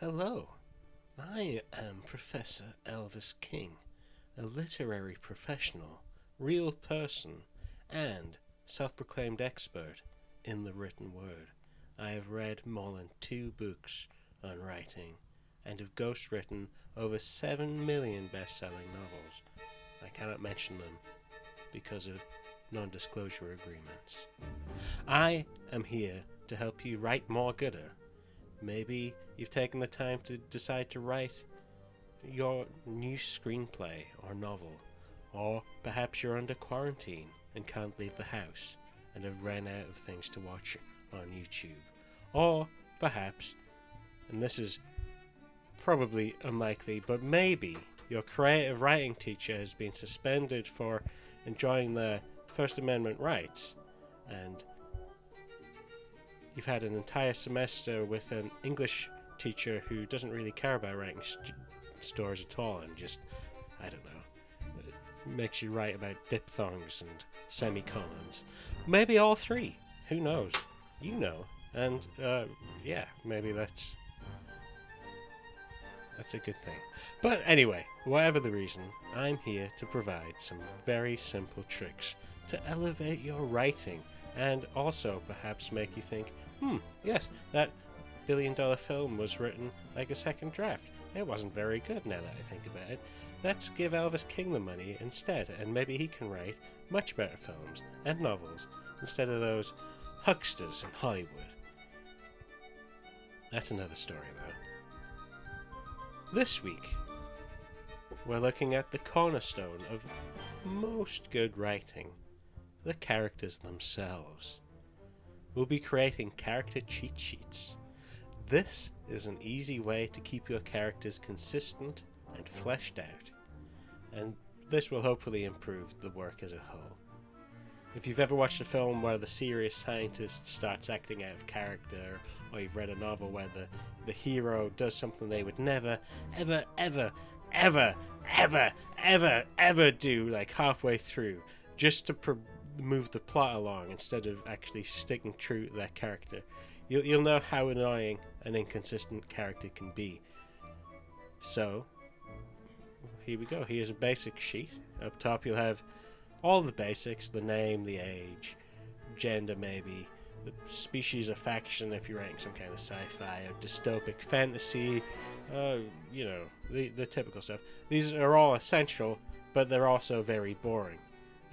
Well, hello. I am Professor Elvis King, a literary professional, real person, and self proclaimed expert in the written word. I have read more than 2 books on writing and have ghostwritten over 7 million best selling novels. I cannot mention them because of non disclosure agreements. I am here to help you write more gooder. Maybe you've taken the time to decide to write your new screenplay or novel, or perhaps you're under quarantine and can't leave the house and have ran out of things to watch on YouTube. Or perhaps, and this is probably unlikely, but maybe your creative writing teacher has been suspended for enjoying their First Amendment rights, and you've had an entire semester with an English teacher who doesn't really care about writing stories at all and just, I don't know, makes you write about diphthongs and semicolons. Maybe all three. Who knows? You know. And, yeah, maybe that's a good thing. But anyway, whatever the reason, I'm here to provide some very simple tricks to elevate your writing and also perhaps make you think, yes, that billion-dollar film was written like a second draft. It wasn't very good now that I think about it. Let's give Elvis King the money instead, and maybe he can write much better films and novels instead of those hucksters in Hollywood. That's another story, though. This week, we're looking at the cornerstone of most good writing, the characters themselves. We'll be creating character cheat sheets. This is an easy way to keep your characters consistent and fleshed out, and this will hopefully improve the work as a whole. If you've ever watched a film where the serious scientist starts acting out of character, or you've read a novel where the hero does something they would never, ever do, like halfway through, just to move the plot along instead of actually sticking true to that character, you'll know how annoying an inconsistent character can be. So, here we go. Here's a basic sheet. Up top you'll have all the basics: the name, the age, gender maybe, the species of faction if you're writing some kind of sci-fi or dystopic fantasy, the typical stuff. These are all essential, but they're also very boring,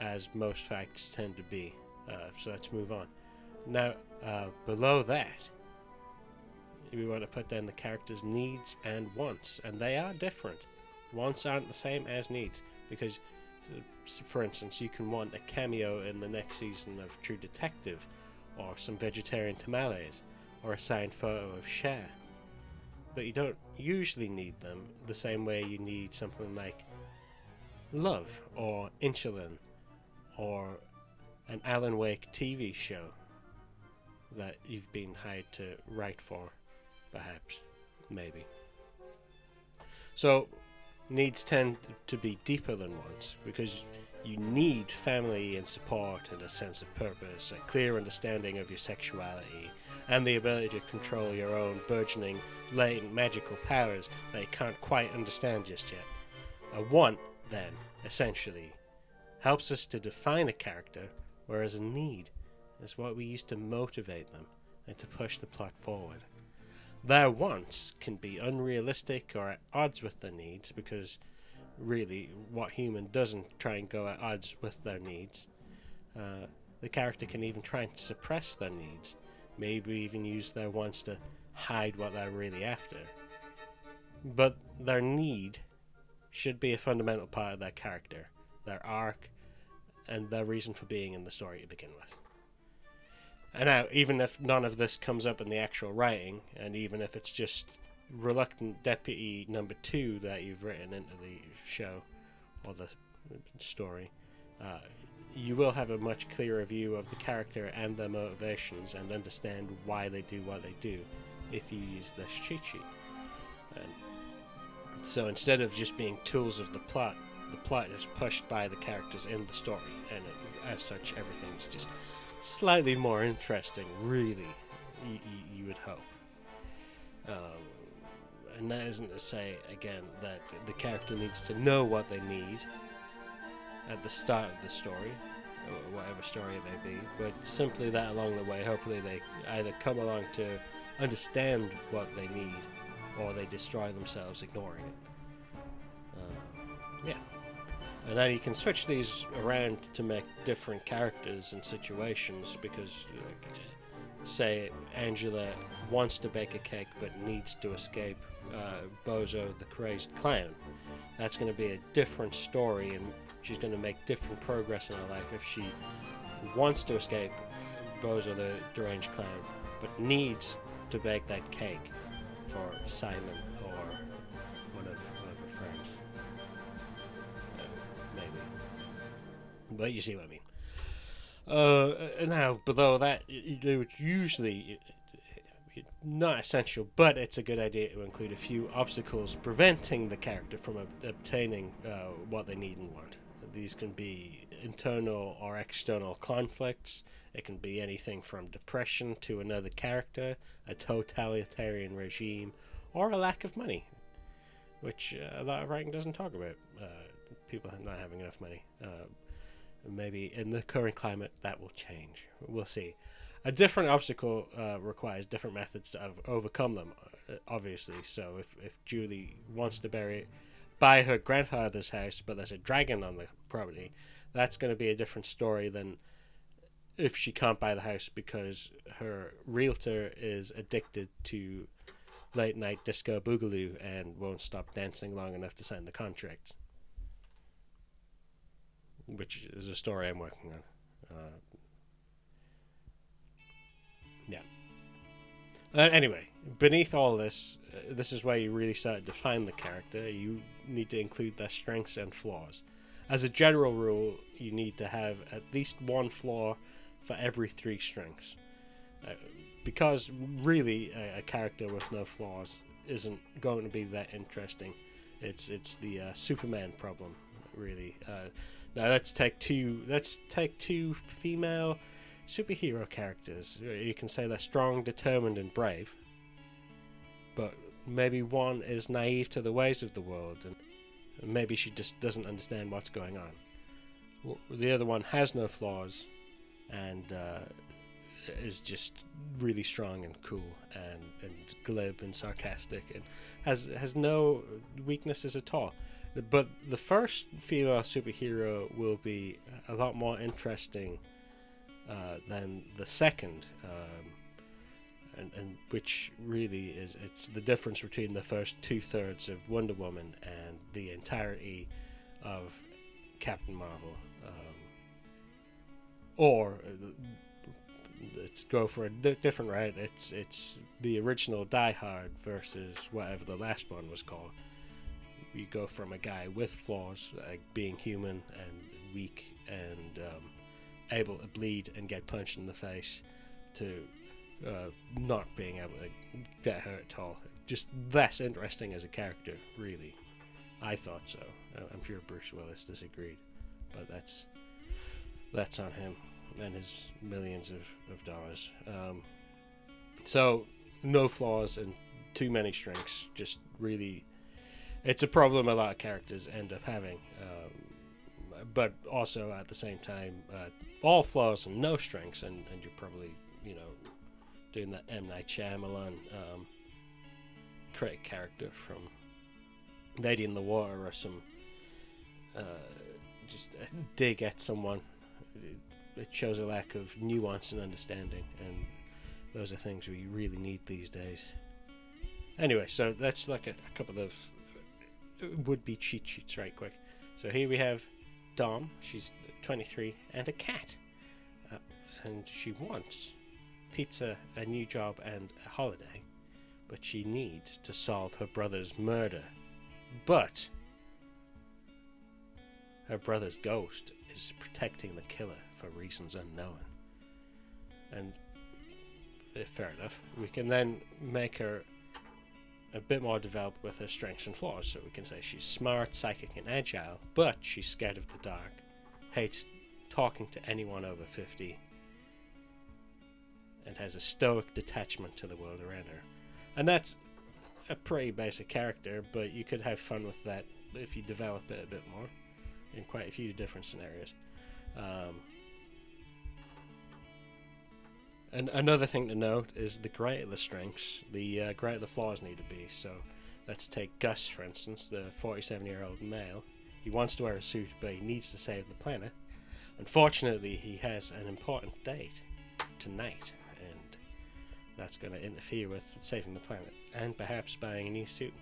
as most facts tend to be. So let's move on. Now, below that, we want to put down the character's needs and wants, and they are different. Wants aren't the same as needs, because, for instance, you can want a cameo in the next season of True Detective, or some vegetarian tamales, or a signed photo of Cher. But you don't usually need them the same way you need something like love, or insulin, or an Alan Wake TV show that you've been hired to write for, perhaps, maybe. So, needs tend to be deeper than wants, because you need family and support and a sense of purpose, a clear understanding of your sexuality, and the ability to control your own burgeoning, latent magical powers that you can't quite understand just yet. A want, then, essentially, helps us to define a character, whereas a need is what we use to motivate them and to push the plot forward. Their wants can be unrealistic or at odds with their needs, because really, what human doesn't try and go at odds with their needs? The character can even try and suppress their needs, maybe even use their wants to hide what they're really after. But their need should be a fundamental part of their character, their arc, and their reason for being in the story to begin with. And now, even if none of this comes up in the actual writing, and even if it's just reluctant deputy number 2 that you've written into the show or the story, you will have a much clearer view of the character and their motivations and understand why they do what they do if you use this cheat sheet. And so instead of just being tools of the plot is pushed by the characters in the story, and as such everything's just slightly more interesting, really, you would hope. And that isn't to say, again, that the character needs to know what they need at the start of the story, or whatever story it may be, but simply that along the way, hopefully they either come along to understand what they need, or they destroy themselves ignoring it. Yeah. And then you can switch these around to make different characters and situations, because say Angela wants to bake a cake but needs to escape Bozo the crazed clown. That's going to be a different story, and she's going to make different progress in her life if she wants to escape Bozo the deranged clown but needs to bake that cake for Simon or one of her friends. Maybe. But you see what I mean. Now, below that, it's usually not essential, but it's a good idea to include a few obstacles preventing the character from obtaining what they need and want. These can be internal or external conflicts. It can be anything from depression to another character, a totalitarian regime, or a lack of money, which a lot of writing doesn't talk about. People not having enough money. Maybe in the current climate that will change. We'll see. A different obstacle requires different methods to overcome them, obviously. So if Julie wants to buy her grandfather's house, but there's a dragon on the property, that's going to be a different story than if she can't buy the house because her realtor is addicted to late night disco boogaloo and won't stop dancing long enough to sign the contract. Which is a story I'm working on. Anyway, beneath all this, this is where you really start to define the character. You need to include their strengths and flaws. As a general rule, you need to have at least one flaw for every 3 strengths. Because really, a character with no flaws isn't going to be that interesting. It's the Superman problem, really. Now let's take two female superhero characters. You can say they're strong, determined, and brave, but maybe one is naive to the ways of the world, and maybe she just doesn't understand what's going on. The other one has no flaws, and is just really strong and cool, and glib and sarcastic, and has no weaknesses at all. But the first female superhero will be a lot more interesting than the second, and which really it's the difference between the first 2/3 of Wonder Woman and the entirety of Captain Marvel. Or let's go for a different route. It's the original Die Hard versus whatever the last one was called. You go from a guy with flaws, like being human and weak and able to bleed and get punched in the face, to not being able to get hurt at all. Just less interesting as a character, really. I thought so. I'm sure Bruce Willis disagreed, but that's on him and his millions of dollars. So no flaws and too many strengths, just really, it's a problem a lot of characters end up having. But also at the same time, all flaws and no strengths, and you're probably, doing that M. Night Shyamalan critic character from Lady in the Water, or some just a dig at someone. It shows a lack of nuance and understanding, and those are things we really need these days. Anyway, so that's like a couple of would-be cheat sheets right quick. So here we have Dom, she's 23, and a cat. And she wants pizza, a new job, and a holiday, but she needs to solve her brother's murder. But her brother's ghost is protecting the killer for reasons unknown. And fair enough. We can then make her a bit more developed with her strengths and flaws. So we can say she's smart, psychic, and agile, but she's scared of the dark, hates talking to anyone over 50, and has a stoic detachment to the world around her. And that's a pretty basic character, but you could have fun with that if you develop it a bit more in quite a few different scenarios. And another thing to note is the greater the strengths, the greater the flaws need to be. So let's take Gus, for instance, the 47-year-old male. He wants to wear a suit, but he needs to save the planet. Unfortunately, he has an important date tonight, and that's going to interfere with saving the planet and perhaps buying a new suit.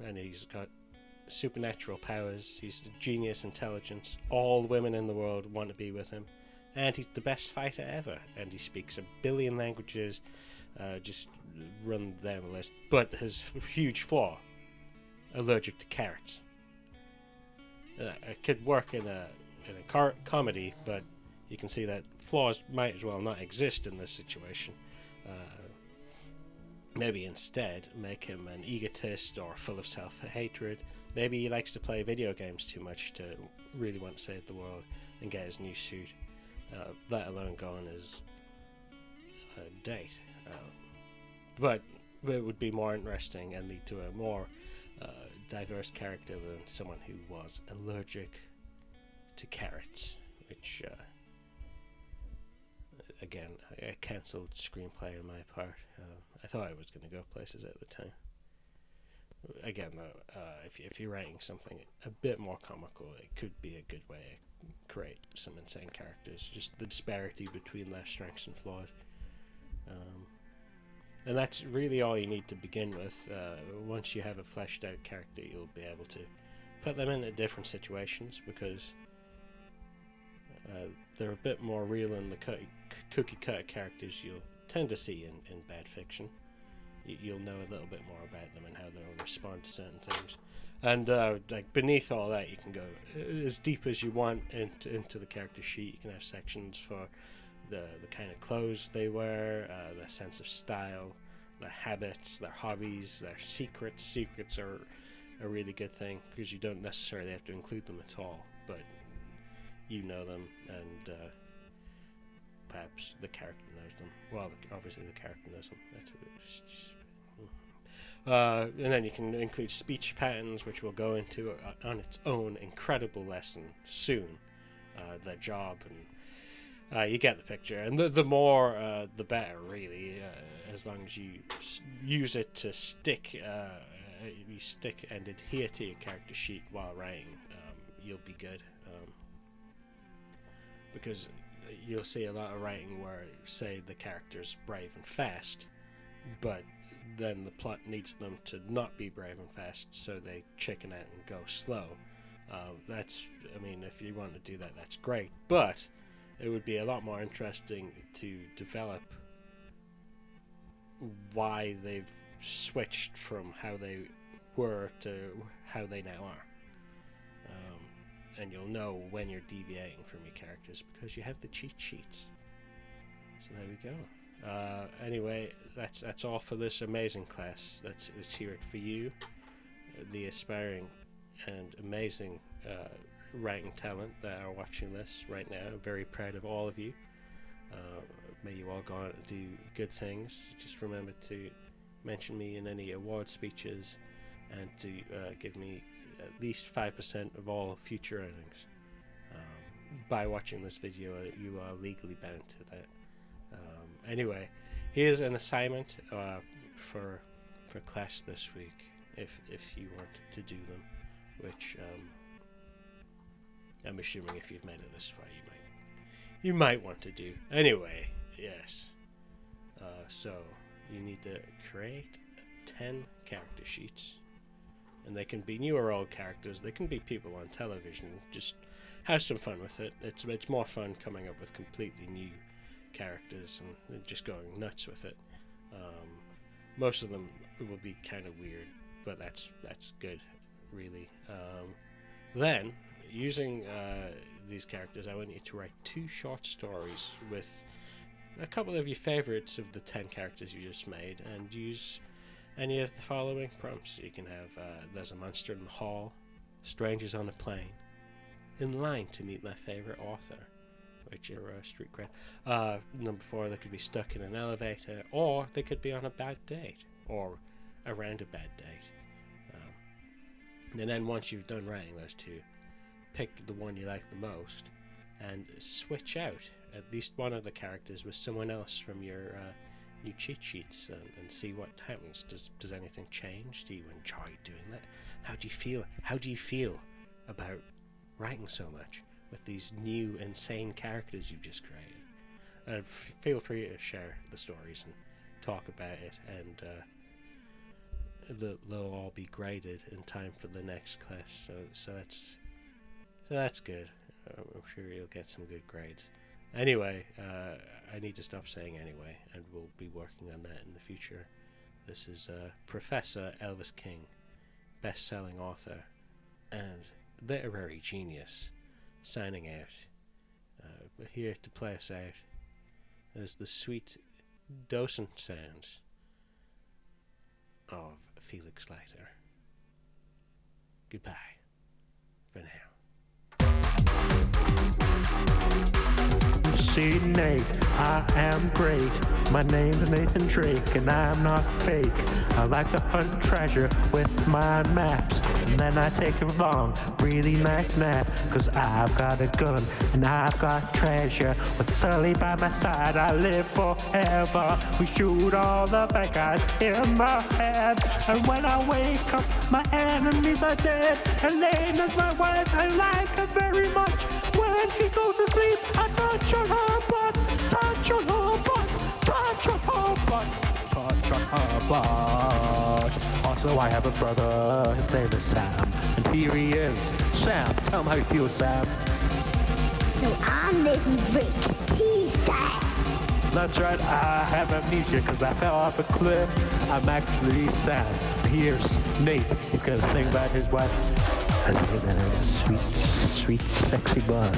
And he's got supernatural powers. He's a genius intelligence. All the women in the world want to be with him. And he's the best fighter ever. And he speaks 1 billion languages. Just run down the list. But his huge flaw: allergic to carrots. It could work in a comedy, but you can see that flaws might as well not exist in this situation. Maybe instead make him an egotist or full of self-hatred. Maybe he likes to play video games too much to really want to save the world and get his new suit, let alone go on his date. But it would be more interesting and lead to a more diverse character than someone who was allergic to carrots, which again, a cancelled screenplay on my part. I thought I was going to go places at the time. Again, though, if you're writing something a bit more comical, it could be a good way to create some insane characters. Just the disparity between their strengths and flaws. And that's really all you need to begin with. Once you have a fleshed out character, you'll be able to put them into different situations, because they're a bit more real than the cookie cutter characters you'll tend to see in bad fiction. You'll know a little bit more about them and how they'll respond to certain things. And like beneath all that, you can go as deep as you want into the character sheet. You can have sections for the kind of clothes they wear, their sense of style, their habits, their hobbies, their secrets. Secrets are a really good thing, because you don't necessarily have to include them at all, but you know them, and perhaps the character knows them. Well, obviously the character knows them. And then you can include speech patterns, which we'll go into on its own incredible lesson soon. Their job, and you get the picture. And the more, the better, really. As long as you use it to stick and adhere to your character sheet while writing, you'll be good. Because you'll see a lot of writing where, say, the character's brave and fast, but then the plot needs them to not be brave and fast, so they chicken out and go slow. If you want to do that, that's great, but it would be a lot more interesting to develop why they've switched from how they were to how they now are. And you'll know when you're deviating from your characters, because you have the cheat sheets. So there we go. Anyway, that's all for this amazing class. Let's hear it for you, the aspiring and amazing writing talent that are watching this right now. I'm very proud of all of you. May you all go on and do good things. Just remember to mention me in any award speeches, and to give me at least 5% of all future earnings. By watching this video, you are legally bound to that. Anyway, here's an assignment for class this week, if you want to do them, which I'm assuming if you've made it this far, you might want to do. Anyway, yes. So you need to create 10 character sheets. And they can be new or old characters. They can be people on television. Just have some fun with it. It's more fun coming up with completely new characters and just going nuts with it. Most of them will be kind of weird, but that's good, really. Then, using these characters, I want you to write 2 short stories with a couple of your favorites of the 10 characters you just made, and use any of the following prompts. You can have there's a monster in the hall, strangers on a plane, in line to meet their favorite author, which are street cred. Number 4, they could be stuck in an elevator, or they could be on a bad date, or around a bad date. And then once you've done writing those two, pick the one you like the most and switch out at least one of the characters with someone else from your new cheat sheets, and see what happens. Does anything change? Do you enjoy doing that? How do you feel about writing so much with these new insane characters you've just created? And feel free to share the stories and talk about it, and they'll all be graded in time for the next class. So that's good. I'm sure you'll get some good grades. Anyway, I need to stop saying anyway, and we'll be working on that in the future. This is Professor Elvis King, best-selling author and literary genius, signing out. But here to play us out is the sweet docent sounds of Felix Leiter. Goodbye for now. See, Nate, I am great. My name's Nathan Drake, and I'm not fake. I like to hunt treasure with my maps, and then I take a long, really nice nap. Cause I've got a gun, and I've got treasure. With Sully by my side, I live forever. We shoot all the bad guys in my head, and when I wake up, my enemies are dead. Elena's my wife, I like her very much. When she goes to sleep, I touch on her butt, touch on her butt, touch on her butt, touch on her butt. Also, I have a brother, his name is Sam, and here he is. Sam, tell him how you feel, Sam. So I'm Nathan Drake, he's Sam. That's right, I have amnesia because I fell off a cliff. I'm actually Sam. Here's Nate, he's gonna sing about his wife. I think that is sweet, sexy butt.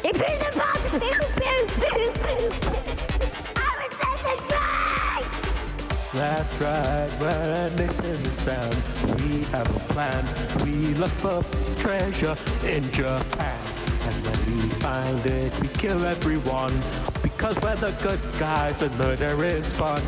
Ich bin der Boss, I was Nathan Drake! That's right, when Nathan and Sam, we have a plan. We look for treasure in Japan. And when we find it, we kill everyone. Because we're the good guys and murder is fun.